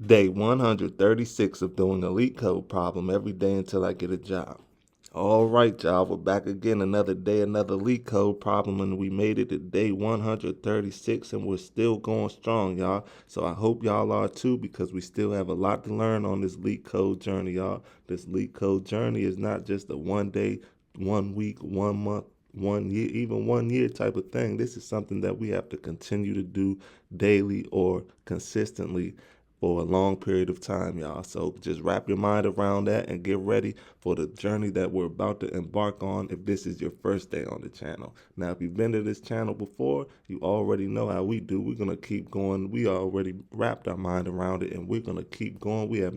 Day 136 of doing a LeetCode problem every day until I get a job. All right, y'all, we're back again. Another day, another LeetCode problem, and we made it to day 136, and we're still going strong, y'all. So I hope y'all are too, because we still have a lot to learn on this LeetCode journey, y'all. This LeetCode journey is not just a 1 day, 1 week, 1 month, 1 year, even 1 year type of thing. This is something that we have to continue to do daily or consistently for a long period of time, y'all. So just wrap your mind around that and get ready for the journey that we're about to embark on if this is your first day on the channel. Now, if you've been to this channel before, you already know how we do. We're going to keep going. We already wrapped our mind around it, and we're going to keep going. We are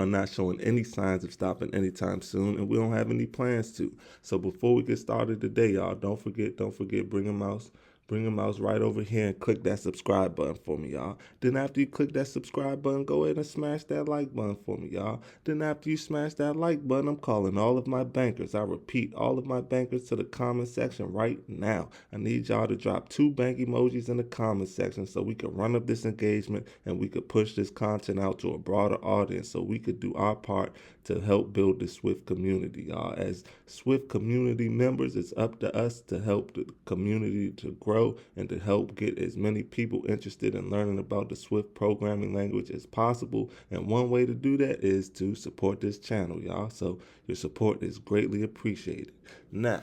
not showing any signs of stopping anytime soon, and we don't have any plans to. So before we get started today, y'all, don't forget, bring a mouse right over here and click that subscribe button for me, y'all. Then after you click that subscribe button, go ahead and smash that like button for me, y'all. Then after you smash that like button, I'm calling all of my bankers. I repeat, all of my bankers to the comment section right now. I need y'all to drop 2 bank emojis in the comment section so we can run up this engagement and we could push this content out to a broader audience so we could do our part to help build the Swift community, y'all. As Swift community members, it's up to us to help the community to grow and to help get as many people interested in learning about the Swift programming language as possible. And one way to do that is to support this channel, y'all. So your support is greatly appreciated. Now,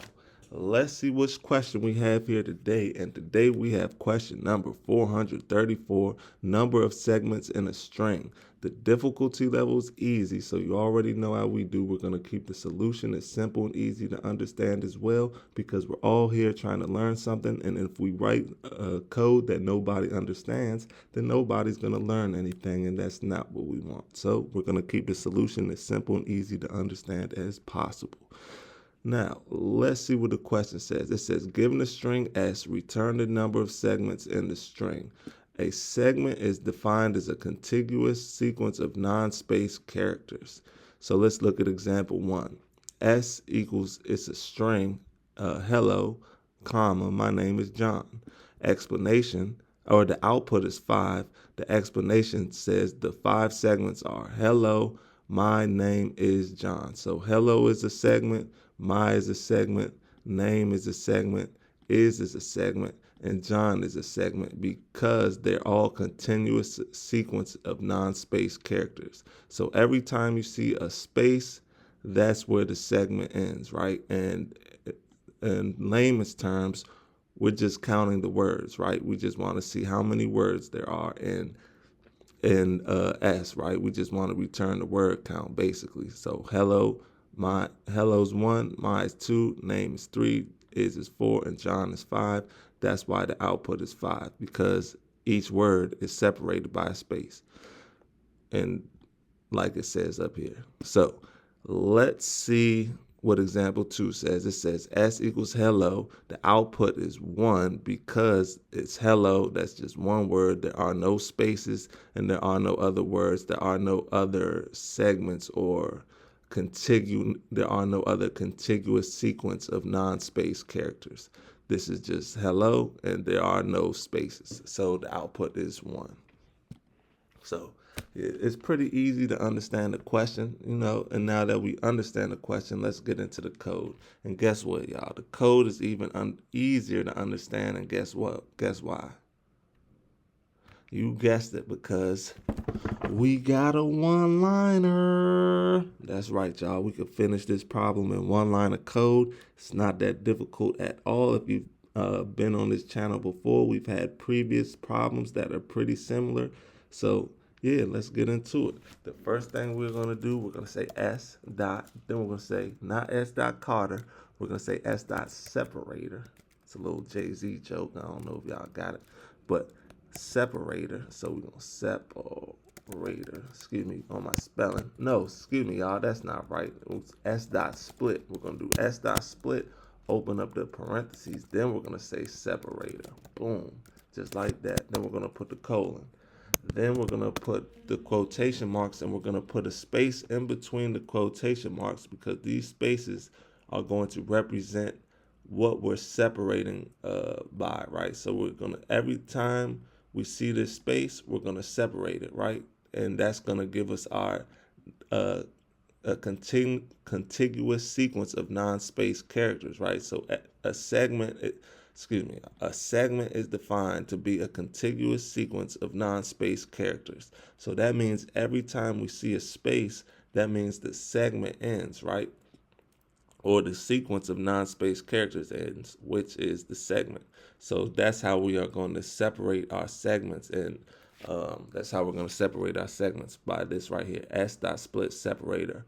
let's see which question we have here today. And today we have question number 434, number of segments in a string. The difficulty level is easy, so you already know how we do. We're going to keep the solution as simple and easy to understand as well, because we're all here trying to learn something. And if we write a code that nobody understands, then nobody's going to learn anything, and that's not what we want. So we're going to keep the solution as simple and easy to understand as possible. Now, let's see what the question says. It says, given the string S, return the number of segments in the string. A segment is defined as a contiguous sequence of non-space characters. So let's look at example 1. S equals, it's a string, hello, comma, my name is John. Explanation, or the output is 5. The explanation says the 5 segments are, hello, my name is John. So hello is a segment, my is a segment, name is a segment, is a segment, and John is a segment because they're all continuous sequence of non-space characters. So every time you see a space, that's where the segment ends, right? And in layman's terms, we're just counting the words, right? We just want to see how many words there are in S, right? We just want to return the word count basically. So hello, my hello's 1, my is 2, name is 3, is 4, and John is 5. That's why the output is 5, because each word is separated by a space, and like it says up here. So let's see what example 2 says. It says S equals hello. The output is 1 because it's hello. That's just one word. There are no spaces and there are no other words. There are no other segments or there are no other contiguous sequence of non-space characters. This is just hello and there are no spaces. So the output is 1. So it's pretty easy to understand the question, and now that we understand the question, let's get into the code. And guess what, y'all? The code is even easier to understand, and guess what? Guess why? You guessed it, because we got a one-liner. That's right, y'all. We could finish this problem in one line of code. It's not that difficult at all. If you've been on this channel before, we've had previous problems that are pretty similar. So yeah, let's get into it. The first thing we're going to do, we're going to say S dot, then we're going to say not S dot Carter, we're going to say S dot separator. It's a little Jay-Z joke. I don't know if y'all got it, but separator. So we're going to separator. Excuse me on my spelling. No, excuse me, y'all. That's not right. It was S dot split. We're going to do S dot split, open up the parentheses. Then we're going to say separator. Boom. Just like that. Then we're going to put the colon. Then we're going to put the quotation marks, and we're going to put a space in between the quotation marks, because these spaces are going to represent what we're separating by, right? So we're going to, every time we see this space, we're going to separate it, right? And that's going to give us our uh, a contiguous sequence of non-space characters, right? So a segment, a segment is defined to be a contiguous sequence of non-space characters. So that means every time we see a space, that means the segment ends, right? Or the sequence of non-space characters ends, which is the segment. So that's how we are going to separate our segments, and that's how we're going to separate our segments by this right here, s.split separator,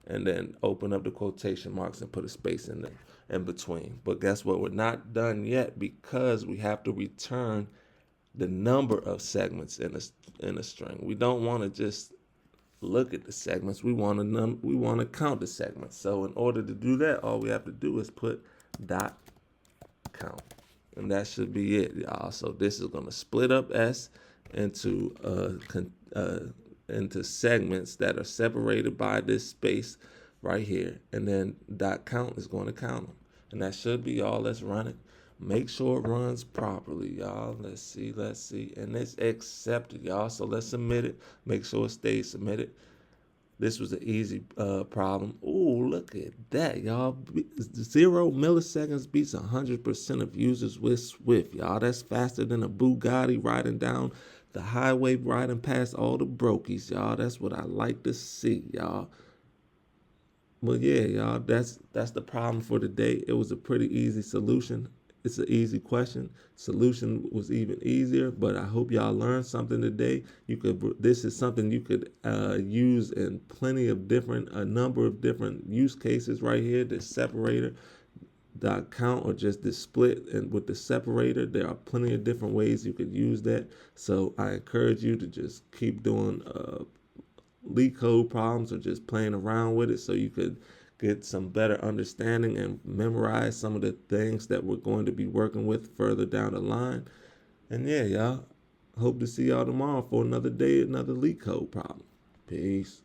and then open up the quotation marks and put a space in between. But guess what? We're not done yet, because we have to return the number of segments in a string. We don't want to just look at the segments. We want to count the segments. So in order to do that, all we have to do is put dot count, and that should be it, y'all. So this is going to split up S into segments that are separated by this space right here, and then dot count is going to count them, and that should be all. Let's run it. Make sure it runs properly, y'all. Let's see, and it's accepted, y'all. So let's submit it. Make sure it stays submitted. This was an easy problem. Ooh, look at that, y'all. 0 milliseconds beats 100% of users with Swift, y'all. That's faster than a Bugatti riding down the highway, riding past all the brokies, y'all. That's what I like to see, y'all. Well, yeah, y'all, that's the problem for today. It was a pretty easy solution. It's an easy question. Solution was even easier, but I hope y'all learned something today. This is something you could use in a number of different use cases right here. This separator dot count, or just this split, and with the separator, there are plenty of different ways you could use that. So I encourage you to just keep doing LeetCode problems, or just playing around with it, so you could get some better understanding and memorize some of the things that we're going to be working with further down the line. And yeah, y'all, hope to see y'all tomorrow for another day, another LeetCode problem. Peace.